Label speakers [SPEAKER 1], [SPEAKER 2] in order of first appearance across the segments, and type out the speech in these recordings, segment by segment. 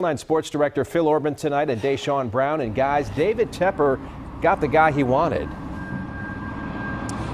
[SPEAKER 1] 9 Sports Director Phil Orban tonight and Deshaun Brown. And guys, David Tepper got the guy he wanted.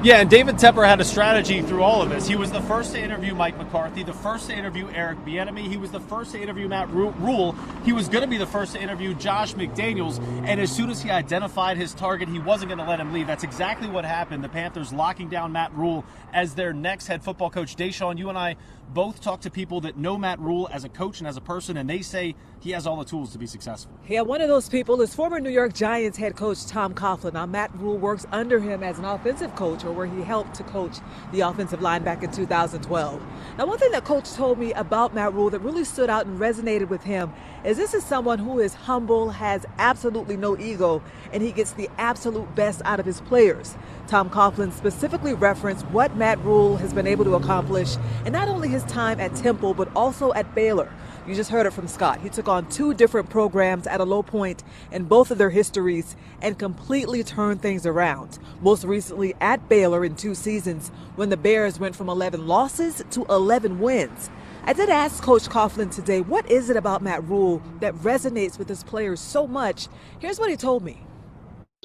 [SPEAKER 2] Yeah, and David Tepper had a strategy through all of this. He was the first to interview Mike McCarthy, the first to interview Eric Bieniemy. He was the first to interview Matt Rhule. He was going to be the first to interview Josh McDaniels. And as soon as he identified his target, he wasn't going to let him leave. That's exactly what happened. The Panthers locking down Matt Rhule as their next head football coach. Deshaun, you and I both talk to people that know Matt Rhule as a coach and as a person, and they say he has all the tools to be successful.
[SPEAKER 3] Yeah, one of those people is former New York Giants head coach Tom Coughlin. Now, Matt Rhule works under him as an offensive coach, or where he helped to coach the offensive line back in 2012. Now, one thing that coach told me about Matt Rhule that really stood out and resonated with him is this is someone who is humble, has absolutely no ego, and he gets the absolute best out of his players. Tom Coughlin specifically referenced what Matt Rhule has been able to accomplish, and not only his time at Temple, but also at Baylor. You just heard it from Scott. He took on 2 different programs at a low point in both of their histories and completely turned things around. Most recently at Baylor in 2 seasons when the Bears went from 11 losses to 11 wins. I did ask Coach Coughlin today, what is it about Matt Rhule that resonates with his players so much? Here's what he told me.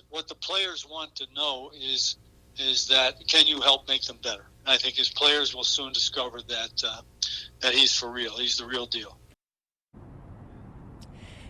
[SPEAKER 4] What the players want to know is that can you help make them better? And I think his players will soon discover that he's for real. He's the real deal.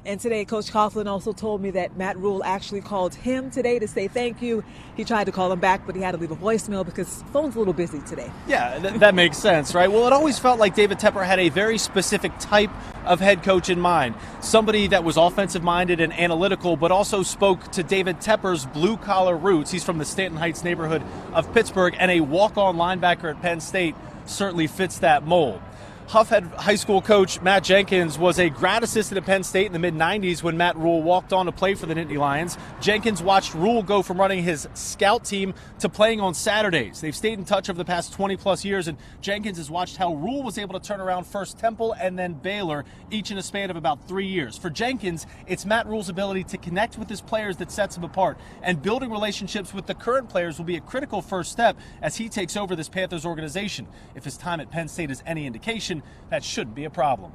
[SPEAKER 3] And today, Coach Coughlin also told me that Matt Rhule actually called him today to say thank you. He tried to call him back, but he had to leave a voicemail because phone's a little busy today.
[SPEAKER 2] Yeah, that makes sense, right? Well, it always felt like David Tepper had a very specific type of head coach in mind. Somebody that was offensive-minded and analytical, but also spoke to David Tepper's blue-collar roots. He's from the Stanton Heights neighborhood of Pittsburgh, and a walk-on linebacker at Penn State certainly fits that mold. Huff Head High School coach Matt Jenkins was a grad assistant at Penn State in the mid-90s when Matt Rhule walked on to play for the Nittany Lions. Jenkins watched Rhule go from running his scout team to playing on Saturdays. They've stayed in touch over the past 20-plus years, and Jenkins has watched how Rhule was able to turn around first Temple and then Baylor, each in a span of about 3 years. For Jenkins, it's Matt Rhule's ability to connect with his players that sets him apart, and building relationships with the current players will be a critical first step as he takes over this Panthers organization. If his time at Penn State is any indication, that shouldn't be a problem.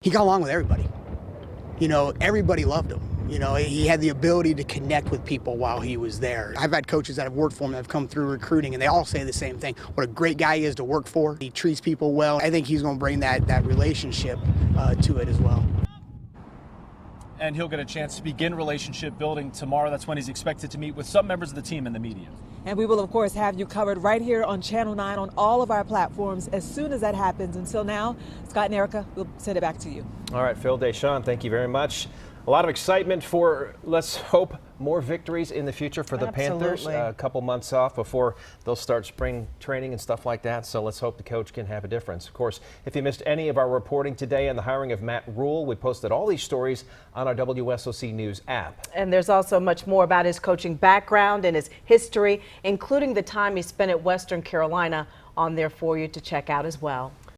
[SPEAKER 5] He got along with everybody. You know, everybody loved him. You know, he had the ability to connect with people while he was there. I've had coaches that have worked for him that have come through recruiting, and they all say the same thing. What a great guy he is to work for. He treats people well. I think he's going to bring that relationship to it as well.
[SPEAKER 2] And he'll get a chance to begin relationship building tomorrow. That's when he's expected to meet with some members of the team and the media.
[SPEAKER 3] And we will, of course, have you covered right here on Channel 9 on all of our platforms as soon as that happens. Until now, Scott and Erica, we'll send it back to you.
[SPEAKER 1] All right, Phil, Deshaun, thank you very much. A lot of excitement for, let's hope, more victories in the future for the Panthers. A couple months off before they'll start spring training and stuff like that. So let's hope the coach can have a difference. Of course, if you missed any of our reporting today on the hiring of Matt Rhule, we posted all these stories on our WSOC News app.
[SPEAKER 6] And there's also much more about his coaching background and his history, including the time he spent at Western Carolina, on there for you to check out as well.